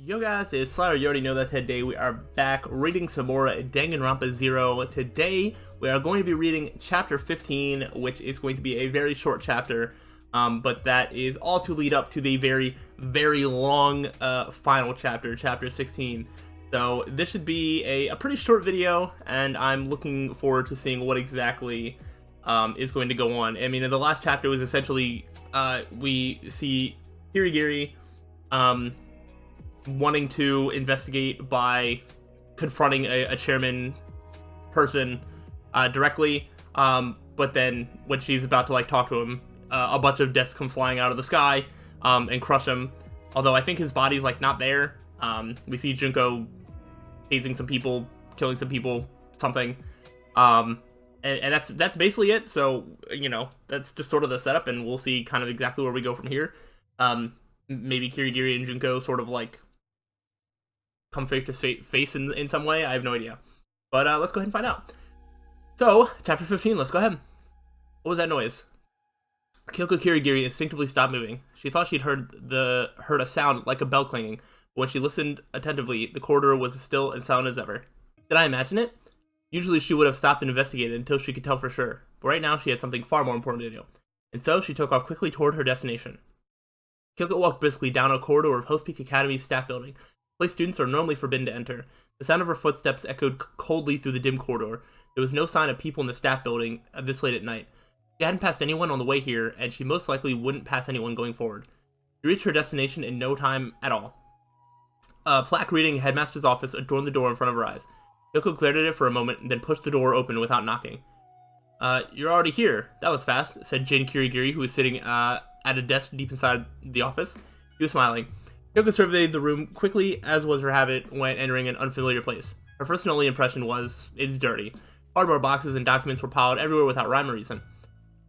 Yo guys, it's slyroh. You already know that today we are back reading some more Danganronpa Zero. Today we are going to be reading chapter 15, which is going to be a very short chapter, but that is all to lead up to the very, very long final chapter, chapter 16. So this should be a pretty short video, and I'm looking forward to seeing what exactly is going to go on. I mean, in the last chapter was essentially we see Kirigiri wanting to investigate by confronting a chairman person directly, but then when she's about to talk to him, a bunch of desks come flying out of the sky and crush him. Although I think his body's not there. We see Junko tasing some people, killing some people, something, and that's basically it. So that's just sort of the setup, and we'll see kind of exactly where we go from here. Maybe Kirigiri and Junko sort of come face to face in some way. I have no idea. But let's go ahead and find out. So, chapter 15, let's go ahead. What was that noise? Kyoko Kirigiri instinctively stopped moving. She thought she'd heard a sound like a bell clanging, but when she listened attentively, the corridor was as still and silent as ever. Did I imagine it? Usually she would have stopped and investigated until she could tell for sure, but right now she had something far more important to do. And so she took off quickly toward her destination. Kyoko walked briskly down a corridor of Host Peak Academy's staff building, a place students are normally forbidden to enter. The sound of her footsteps echoed coldly through the dim corridor. There was no sign of people in the staff building this late at night. She hadn't passed anyone on the way here, and she most likely wouldn't pass anyone going forward. She reached her destination in no time at all. A plaque reading Headmaster's office adorned the door in front of her eyes. Kyoko glared at it for a moment and then pushed the door open without knocking. You're already here. That was fast, said Jin Kirigiri, who was sitting at a desk deep inside the office. He was smiling. Kyoko surveyed the room quickly, as was her habit when entering an unfamiliar place. Her first and only impression was, it's dirty. Cardboard boxes and documents were piled everywhere without rhyme or reason.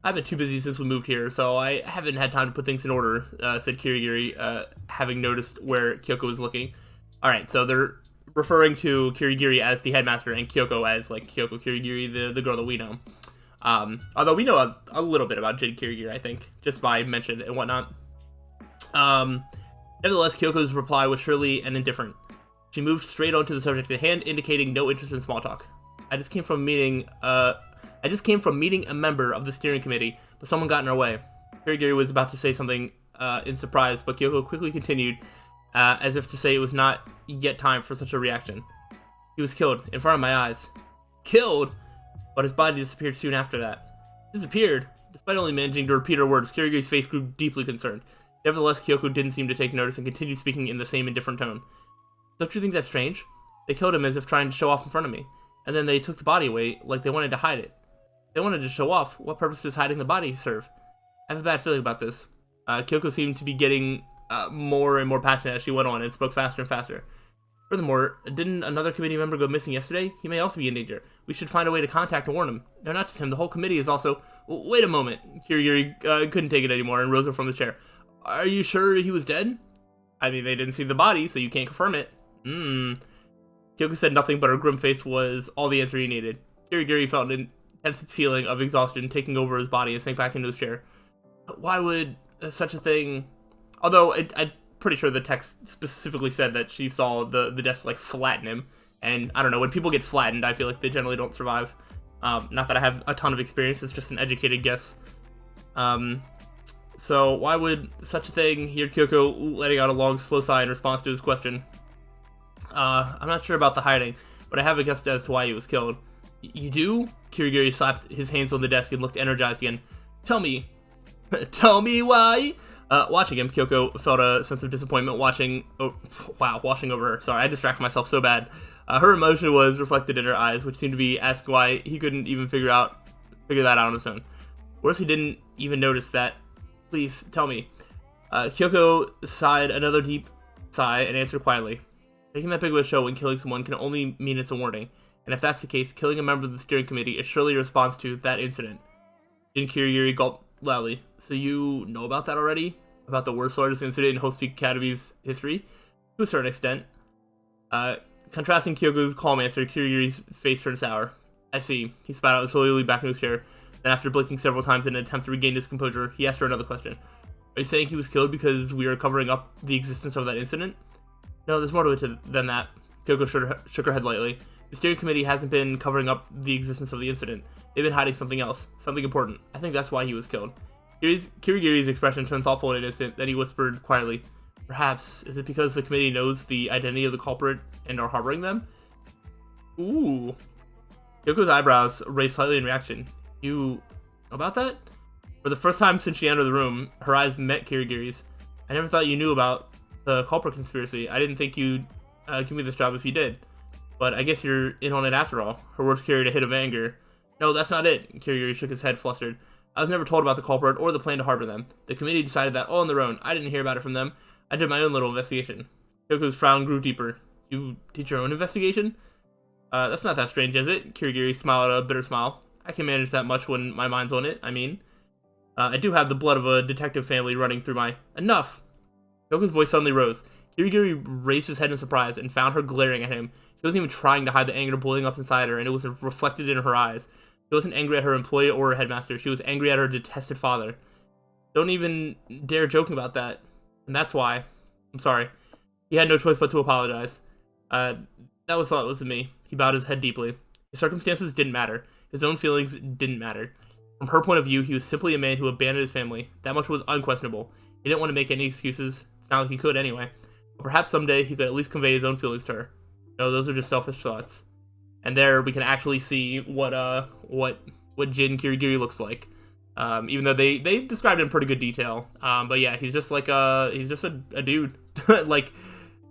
I've been too busy since we moved here, so I haven't had time to put things in order, said Kirigiri, having noticed where Kyoko was looking. Alright, so they're referring to Kirigiri as the headmaster and Kyoko as, Kyoko Kirigiri, the girl that we know. Although we know a little bit about Jin Kirigiri, I think, just by mention and whatnot. Nevertheless, Kyoko's reply was surely and indifferent. She moved straight on to the subject at hand, indicating no interest in small talk. I just came from meeting a member of the steering committee, but someone got in our way. Kirigiri was about to say something in surprise, but Kyoko quickly continued, as if to say it was not yet time for such a reaction. He was killed in front of my eyes. Killed? But his body disappeared soon after that. Disappeared? Despite only managing to repeat her words, Kirigiri's face grew deeply concerned. Nevertheless, Kyoko didn't seem to take notice and continued speaking in the same indifferent tone. Don't you think that's strange? They killed him as if trying to show off in front of me, and then they took the body away like they wanted to hide it. They wanted to show off. What purpose does hiding the body serve? I have a bad feeling about this. Kyoko seemed to be getting more and more passionate as she went on and spoke faster and faster. Furthermore, didn't another committee member go missing yesterday? He may also be in danger. We should find a way to contact and warn him. No, not just him. The whole committee is also... Wait a moment. Kirigiri couldn't take it anymore and rose up from the chair. Are you sure he was dead? I mean, they didn't see the body, so you can't confirm it. Kyoko said nothing, but her grim face was all the answer he needed. Kirigiri felt an intense feeling of exhaustion taking over his body and sank back into his chair. Why would such a thing... Although, I'm pretty sure the text specifically said that she saw the desk, flatten him. And, I don't know, when people get flattened, I feel like they generally don't survive. Not that I have a ton of experience, it's just an educated guess. So, why would such a thing, here Kyoko letting out a long, slow sigh in response to his question. I'm not sure about the hiding, but I have a guess as to why he was killed. You do? Kirigiri slapped his hands on the desk and looked energized again. Tell me. Tell me why? Watching him, Kyoko felt a sense of disappointment washing over her. Sorry, I distracted myself so bad. Her emotion was reflected in her eyes, which seemed to be asking why he couldn't even figure that out on his own. Worse, he didn't even notice that. Please, tell me. Kyoko sighed another deep sigh and answered quietly. Making that big of a show when killing someone can only mean it's a warning, and if that's the case, killing a member of the steering committee is surely a response to that incident. Jin Kirigiri gulped loudly. So you know about that already? About the worst largest incident in Host Peak Academy's history? To a certain extent. Contrasting Kyoko's calm answer, Kirigiri's face turned sour. I see. He spat out and slowly leaned back in his chair. Then after blinking several times in an attempt to regain his composure, he asked her another question. Are you saying he was killed because we are covering up the existence of that incident? No, there's more to it than that. Kyoko shook her head lightly. The steering committee hasn't been covering up the existence of the incident. They've been hiding something else, something important. I think that's why he was killed. Kirigiri's expression turned thoughtful in an instant, then he whispered quietly, "Perhaps, is it because the committee knows the identity of the culprit and are harboring them?" Ooh. Kyoko's eyebrows raised slightly in reaction. You know about that? For the first time since she entered the room, her eyes met Kirigiri's. I never thought you knew about the culprit conspiracy. I didn't think you'd give me this job if you did. But I guess you're in on it after all. Her words carried a hit of anger. No, that's not it. Kirigiri shook his head, flustered. I was never told about the culprit or the plan to harbor them. The committee decided that all on their own. I didn't hear about it from them. I did my own little investigation. Kyoko's frown grew deeper. You did your own investigation? That's not that strange, is it? Kirigiri smiled a bitter smile. I can manage that much when my mind's on it, I mean. I do have the blood of a detective family running through my... Enough! Kyoko's voice suddenly rose. Kirigiri raised his head in surprise and found her glaring at him. She wasn't even trying to hide the anger boiling up inside her, and it was reflected in her eyes. She wasn't angry at her employee or her headmaster. She was angry at her detested father. Don't even dare joking about that. And that's why. I'm sorry. He had no choice but to apologize. That was thoughtless of me. He bowed his head deeply. His circumstances didn't matter. His own feelings didn't matter. From her point of view, he was simply a man who abandoned his family. That much was unquestionable. He didn't want to make any excuses. It's not like he could anyway. But perhaps someday he could at least convey his own feelings to her. No, those are just selfish thoughts. And there we can actually see what Jin Kirigiri looks like. Even though they described it in pretty good detail. But yeah, he's just like a dude. Like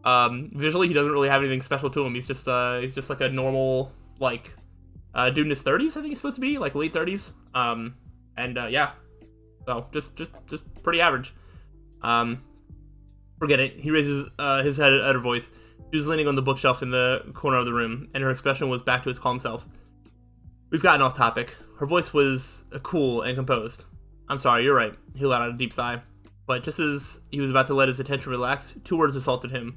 visually he doesn't really have anything special to him. He's just like a normal like dude in his 30s, I think he's supposed to be, like late 30s. Yeah. So just pretty average. Forget it. He raises his head at her voice. She was leaning on the bookshelf in the corner of the room, and her expression was back to his calm self. We've gotten off topic. Her voice was cool and composed. I'm sorry, you're right. He let out a deep sigh. But just as he was about to let his attention relax, two words assaulted him,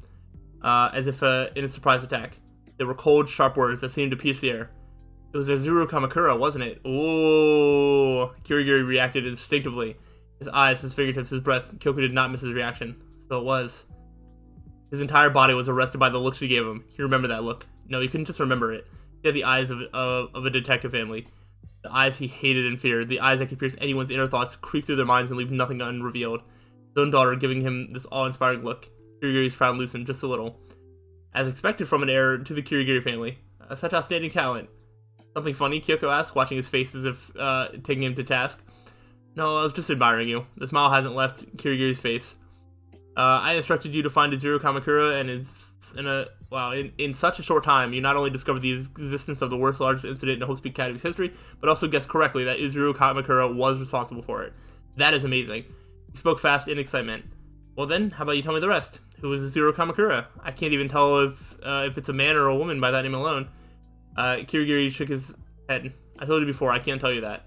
as if in a surprise attack. They were cold, sharp words that seemed to pierce the air. It was Azuru Kamakura, wasn't it? Ooh. Kirigiri reacted instinctively. His eyes, his fingertips, his breath. Kyoko did not miss his reaction. So it was. His entire body was arrested by the look she gave him. He remembered that look. No, he couldn't just remember it. He had the eyes of a detective family. The eyes he hated and feared. The eyes that could pierce anyone's inner thoughts, creep through their minds, and leave nothing unrevealed. His own daughter giving him this awe-inspiring look. Kirigiri's frown loosened just a little. As expected from an heir to the Kirigiri family. Such outstanding talent. Something funny? Kyoko asked, watching his face as if taking him to task. No, I was just admiring you. The smile hasn't left Kirigiri's face. I instructed you to find Azuru Kamakura, and in such a short time, you not only discovered the existence of the worst largest incident in Hope's Academy's history, but also guessed correctly that Azuru Kamakura was responsible for it. That is amazing. He spoke fast in excitement. Well then, how about you tell me the rest? Who is Azuru Kamakura? I can't even tell if it's a man or a woman by that name alone. Kirigiri shook his head. I told you before, I can't tell you that.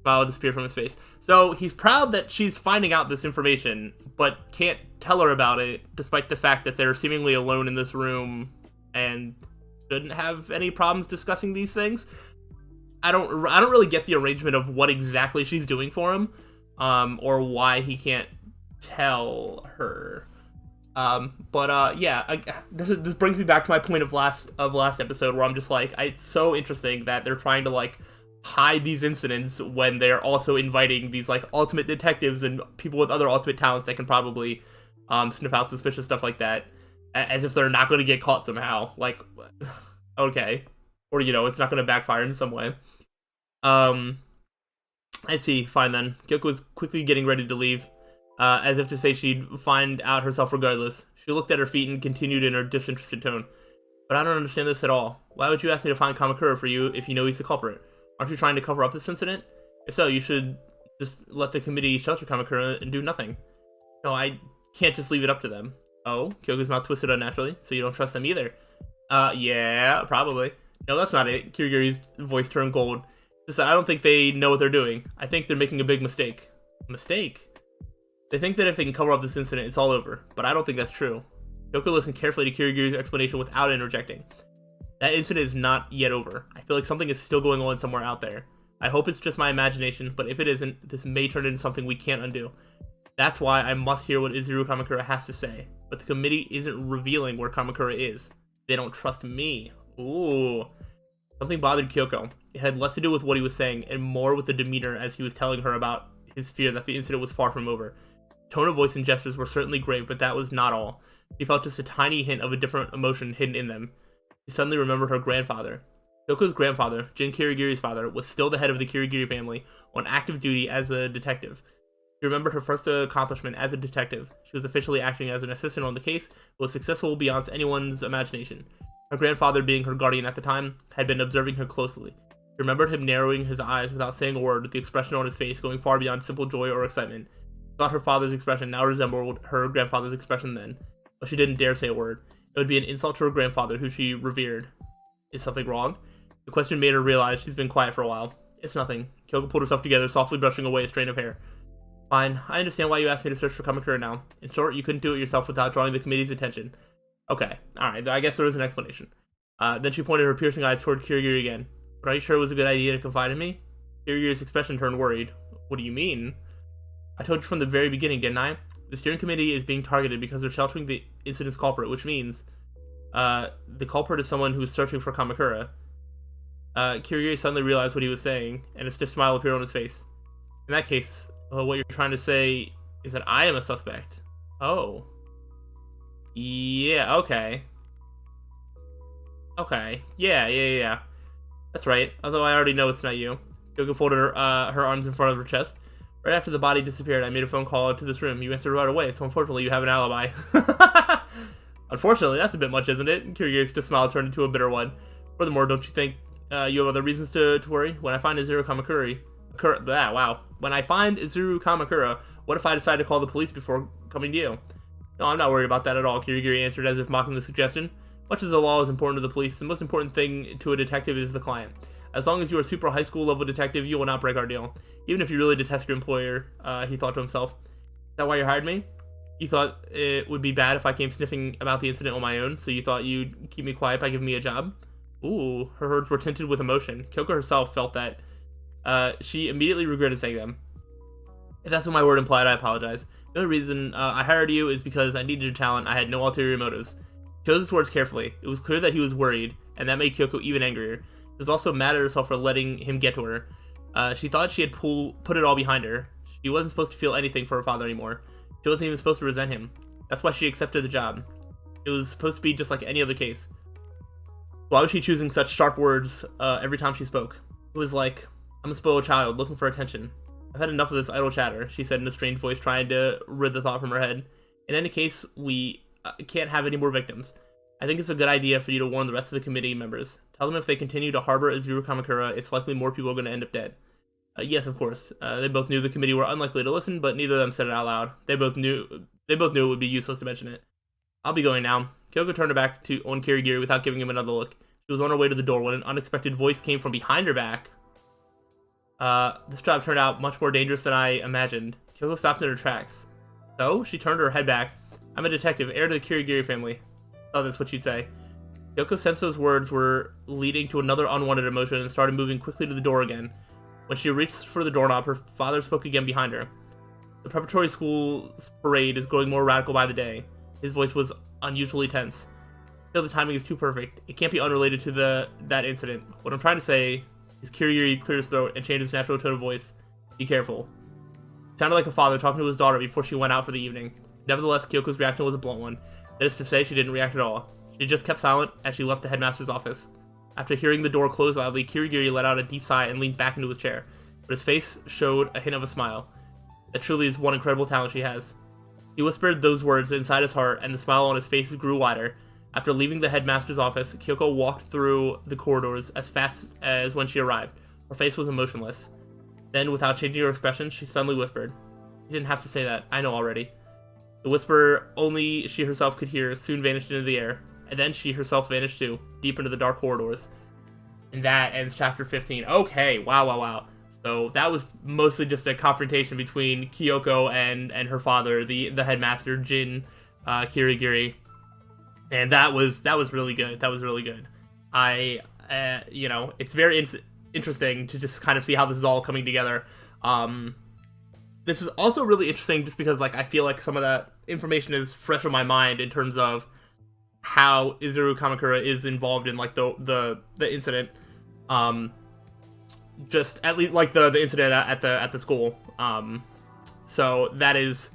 Smile disappeared from his face. So he's proud that she's finding out this information, but can't tell her about it, despite the fact that they're seemingly alone in this room and shouldn't have any problems discussing these things. I don't really get the arrangement of what exactly she's doing for him, or why he can't tell her. This brings me back to my point of last episode, where I'm just like, it's so interesting that they're trying to like hide these incidents when they're also inviting these like ultimate detectives and people with other ultimate talents that can probably sniff out suspicious stuff like that, as if they're not going to get caught somehow. Like, okay, or it's not going to backfire in some way. I see. Fine then. Kyoko was quickly getting ready to leave, as if to say she'd find out herself regardless. She looked at her feet and continued in her disinterested tone. But I don't understand this at all. Why would you ask me to find Kamakura for you if you know he's the culprit? Aren't you trying to cover up this incident? If so, you should just let the committee shelter Kamakura and do nothing. No, I can't just leave it up to them. Oh, Kyoko's mouth twisted unnaturally, so you don't trust them either. Yeah, probably. No, that's not it. Kirigiri's voice turned gold. Just that I don't think they know what they're doing. I think they're making a big mistake. Mistake? They think that if they can cover up this incident, it's all over, but I don't think that's true. Kyoko listened carefully to Kirigiri's explanation without interjecting. That incident is not yet over. I feel like something is still going on somewhere out there. I hope it's just my imagination, but if it isn't, this may turn into something we can't undo. That's why I must hear what Izuru Kamakura has to say. But the committee isn't revealing where Kamakura is. They don't trust me. Ooh. Something bothered Kyoko. It had less to do with what he was saying, and more with the demeanor as he was telling her about his fear that the incident was far from over. Tone of voice and gestures were certainly grave, but that was not all. She felt just a tiny hint of a different emotion hidden in them. She suddenly remembered her grandfather. Kyoko's grandfather, Jin Kirigiri's father, was still the head of the Kirigiri family, on active duty as a detective. She remembered her first accomplishment as a detective. She was officially acting as an assistant on the case, but was successful beyond anyone's imagination. Her grandfather, being her guardian at the time, had been observing her closely. She remembered him narrowing his eyes without saying a word, with the expression on his face going far beyond simple joy or excitement. She thought her father's expression now resembled her grandfather's expression then, but she didn't dare say a word. It would be an insult to her grandfather, who she revered. Is something wrong? The question made her realize she's been quiet for a while. It's nothing. Kyoko pulled herself together, softly brushing away a strain of hair. Fine, I understand why you asked me to search for Kamakura now. In short, you couldn't do it yourself without drawing the committee's attention. Okay, alright, I guess there is an explanation. Then she pointed her piercing eyes toward Kirigiri again. But are you sure it was a good idea to confide in me? Kirigiri's expression turned worried. What do you mean? I told you from the very beginning, didn't I? The steering committee is being targeted because they're sheltering the incident's culprit, which means, the culprit is someone who is searching for Kamakura. Kirigiri suddenly realized what he was saying, and a stiff smile appeared on his face. In that case, what you're trying to say is that I am a suspect. Oh. Yeah, okay. Okay. Yeah. That's right, although I already know it's not you. Kyoko folded her arms in front of her chest. Right after the body disappeared, I made a phone call to this room. You answered right away, so unfortunately you have an alibi. Unfortunately, that's a bit much, isn't it? Kirigiri's smile turned into a bitter one. Furthermore, don't you think you have other reasons to worry? When I find Izuru Kamakura... When I find Izuru Kamakura, what if I decide to call the police before coming to you? No, I'm not worried about that at all, Kirigiri answered as if mocking the suggestion. Much as the law is important to the police, the most important thing to a detective is the client. As long as you are a super high school level detective, you will not break our deal. Even if you really detest your employer, he thought to himself. Is that why you hired me? You thought it would be bad if I came sniffing about the incident on my own, so you thought you'd keep me quiet by giving me a job? Ooh, her words were tinted with emotion. Kyoko herself felt that she immediately regretted saying them. If that's what my word implied, I apologize. The only reason I hired you is because I needed your talent. I had no ulterior motives. He chose his words carefully. It was clear that he was worried, and that made Kyoko even angrier. She was also mad at herself for letting him get to her. She thought she had put it all behind her. She wasn't supposed to feel anything for her father anymore. She wasn't even supposed to resent him. That's why she accepted the job. It was supposed to be just like any other case. Why was she choosing such sharp words every time she spoke? It was like, I'm a spoiled child looking for attention. I've had enough of this idle chatter, she said in a strange voice, trying to rid the thought from her head. In any case, we can't have any more victims. I think it's a good idea for you to warn the rest of the committee members. Tell them if they continue to harbor Izuru Kamakura, it's likely more people are going to end up dead. Yes, of course. They both knew the committee were unlikely to listen, but neither of them said it out loud. They both knew it would be useless to mention it. I'll be going now. Kyoko turned her back on Kirigiri without giving him another look. She was on her way to the door when an unexpected voice came from behind her back. This job turned out much more dangerous than I imagined. Kyoko stopped in her tracks. So, she turned her head back. I'm a detective, heir to the Kirigiri family. Oh, that's what you'd say. Kyoko sensed those words were leading to another unwanted emotion and started moving quickly to the door again. When she reached for the doorknob, her father spoke again behind her. The preparatory school's parade is growing more radical by the day. His voice was unusually tense. Still, the timing is too perfect. It can't be unrelated to that incident. What I'm trying to say is Kirigiri cleared his throat and changed his natural tone of voice. Be careful. It sounded like a father talking to his daughter before she went out for the evening. Nevertheless, Kyoko's reaction was a blunt one. That is to say, she didn't react at all. She just kept silent as she left the headmaster's office. After hearing the door close loudly, Kirigiri let out a deep sigh and leaned back into his chair, but his face showed a hint of a smile. That truly is one incredible talent she has. He whispered those words inside his heart, and the smile on his face grew wider. After leaving the headmaster's office, Kyoko walked through the corridors as fast as when she arrived. Her face was emotionless. Then, without changing her expression, she suddenly whispered, "You didn't have to say that. I know already." The whisper only she herself could hear soon vanished into the air, and then she herself vanished too, deep into the dark corridors. And that ends chapter 15. Okay, wow. So that was mostly just a confrontation between Kyoko and her father, the headmaster, Jin Kirigiri. And that was really good. That was really good. It's very interesting to just kind of see how this is all coming together. this is also really interesting just because like I feel like some of that information is fresh in my mind in terms of how Izuru Kamakura is involved in like the incident. Just at least like the incident at the school. So that is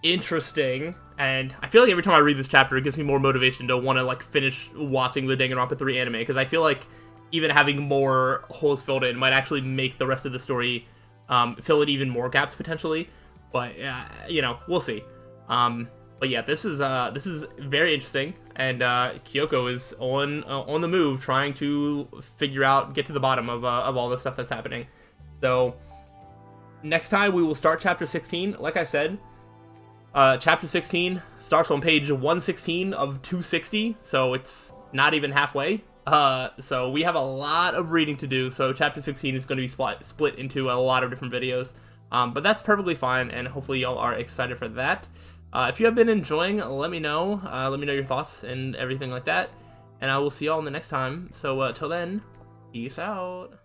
interesting, and I feel like every time I read this chapter, it gives me more motivation to want to like finish watching the Danganronpa 3 anime, because I feel like even having more holes filled in might actually make the rest of the story fill in even more gaps potentially. But you know, we'll see. But yeah, this is very interesting, and Kyoko is on the move, trying to get to the bottom of all the stuff that's happening. So next time we will start chapter 16. Like I said, chapter 16 starts on page 116 of 260, so it's not even halfway. So we have a lot of reading to do. So chapter 16 is going to be split into a lot of different videos, but that's perfectly fine, and hopefully y'all are excited for that. If you have been enjoying, let me know. Let me know your thoughts and everything like that. And I will see y'all in the next time. So, till then, peace out.